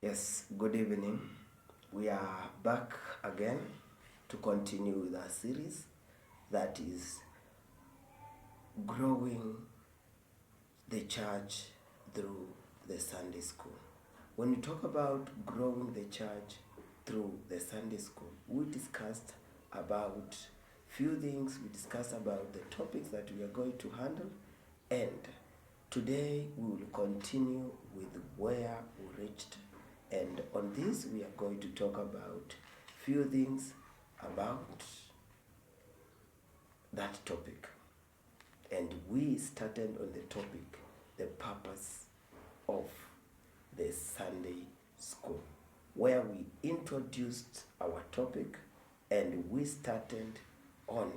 Yes, good evening. We are back again to continue with our series that is growing the church through the Sunday school. When we talk about growing the church through the Sunday school, we discussed about few things. We discussed about the topics that we are going to handle, and today we will continue with where we reached. And on this, we are going to talk about few things about that topic. And we started on the topic, the purpose of the Sunday school, where we introduced our topic and we started on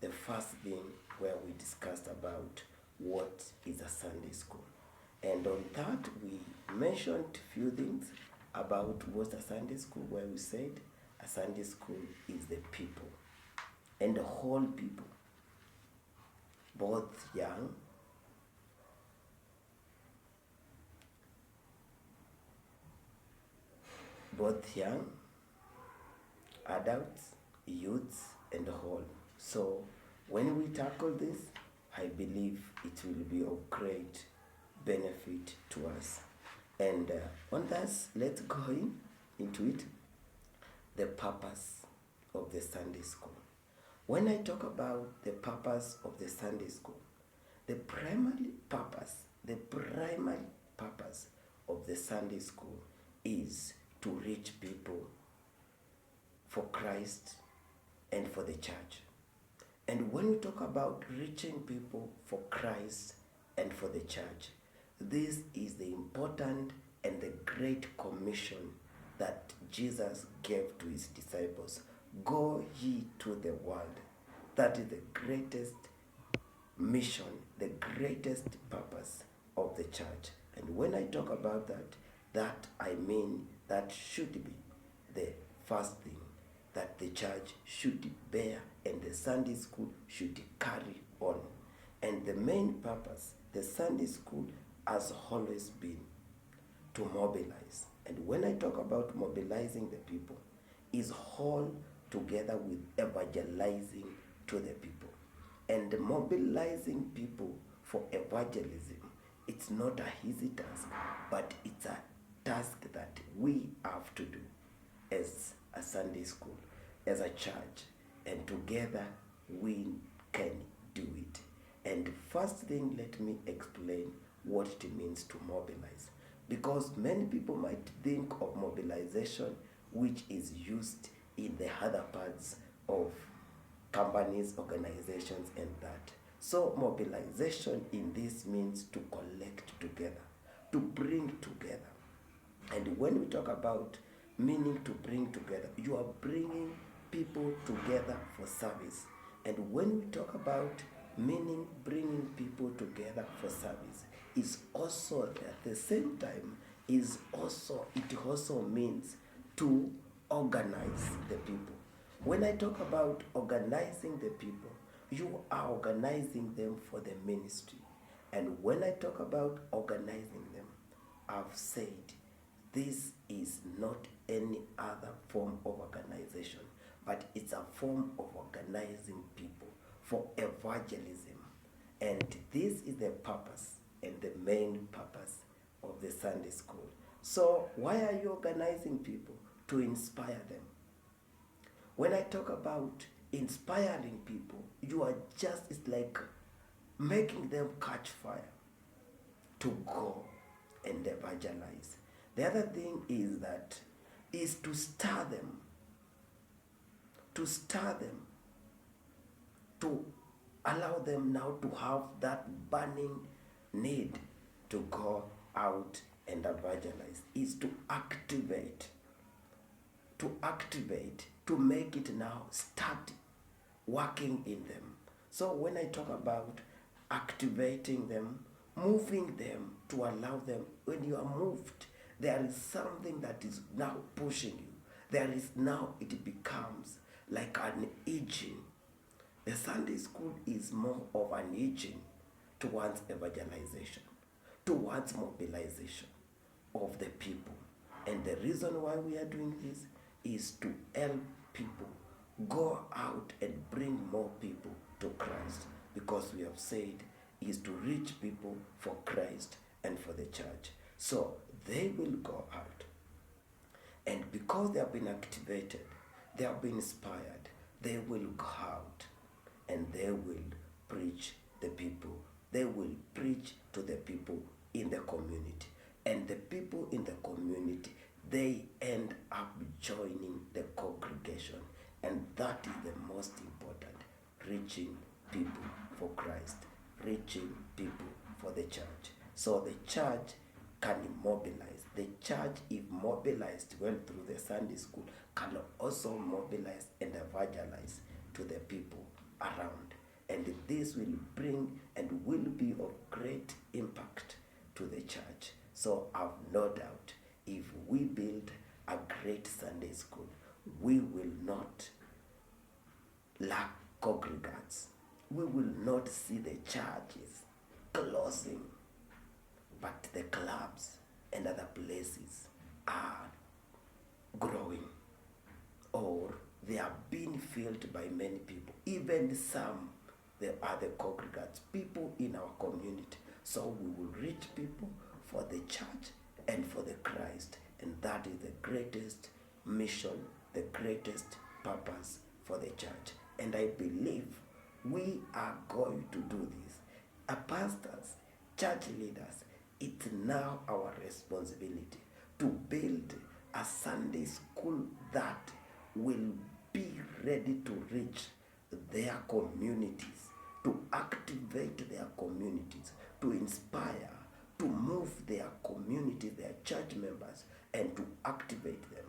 the first thing where we discussed about what is a Sunday school. And on that, we mentioned few things about what's a Sunday school, where we said a Sunday school is the people and the whole people, both young, adults, youths, and whole. So when we tackle this, I believe it will be of great benefit to us. And on this, let's go into it. The purpose of the Sunday school. When I talk about the purpose of the Sunday school, the primary purpose of the Sunday school is to reach people for Christ and for the church. And when we talk about reaching people for Christ and for the church, this is the important and the great commission that Jesus gave to his disciples. Go ye to the world. That is the greatest mission, the greatest purpose of the church. And when I talk about that I mean that should be the first thing that the church should bear and the Sunday school should carry on. And the main purpose, the Sunday school has always been to mobilize. And when I talk about mobilizing the people, is all together with evangelizing to the people. And mobilizing people for evangelism, it's not a easy task, but it's a task that we have to do as a Sunday school, as a church, and together we can do it. And first thing, let me explain what it means to mobilize. Because many people might think of mobilization, which is used in the other parts of companies, organizations, and that. So mobilization in this means to collect together, to bring together. And when we talk about meaning to bring together, you are bringing people together for service. And when we talk about meaning bringing people together for service, is also at the same time it also means to organize the people. When I talk about organizing the people, you are organizing them for the ministry. And when I talk about organizing them, I've said this is not any other form of organization, but it's a form of organizing people for evangelism. And this is the purpose and the main purpose of the Sunday school. So why are you organizing people? To inspire them. When I talk about inspiring people, you are just, it's like making them catch fire to go and evangelize. The other thing is to stir them, to allow them now to have that burning need to go out and evangelize, is to activate, to make it now start working in them. So when I talk about activating them, moving them, to allow them, when you are moved, there is something that is now pushing you. There is now, it becomes like an engine. The Sunday school is more of an engine towards evangelization, towards mobilization. of the people. And the reason why we are doing this is to help people go out and bring more people to Christ, because we have said is to reach people for Christ and for the church. So they will go out, and because they have been activated, they have been inspired, they will go out and they will preach the people. They will preach to the people in the community. And the people in the community, they end up joining the congregation. And that is the most important. Reaching people for Christ. Reaching people for the church. So the church can mobilize. The church, if mobilized went through the Sunday school, can also mobilize and evangelize to the people around. And this will bring and will be of great impact to the church. So I've no doubt, if we build a great Sunday school, we will not lack congregants. We will not see the churches closing, but the clubs and other places are growing, or they are being filled by many people. Even some, there are the congregants, people in our community. So we will reach people for the church and for the Christ. And that is the greatest mission, the greatest purpose for the church. And I believe we are going to do this. As pastors, church leaders, it's now our responsibility to build a Sunday school that will be ready to reach their communities, to activate their communities, to inspire, to move their community, their church members, and to activate them,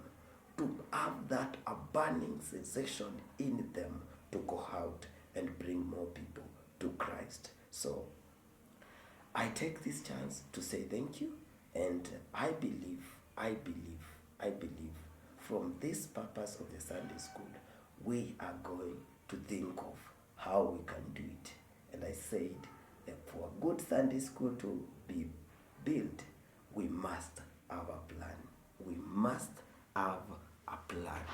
to have that a burning sensation in them to go out and bring more people to Christ. So I take this chance to say thank you, and I believe from this purpose of the Sunday school, we are going to think of how we can do it. And I said that for a good Sunday school to be built, we must have a plan. We must have a plan.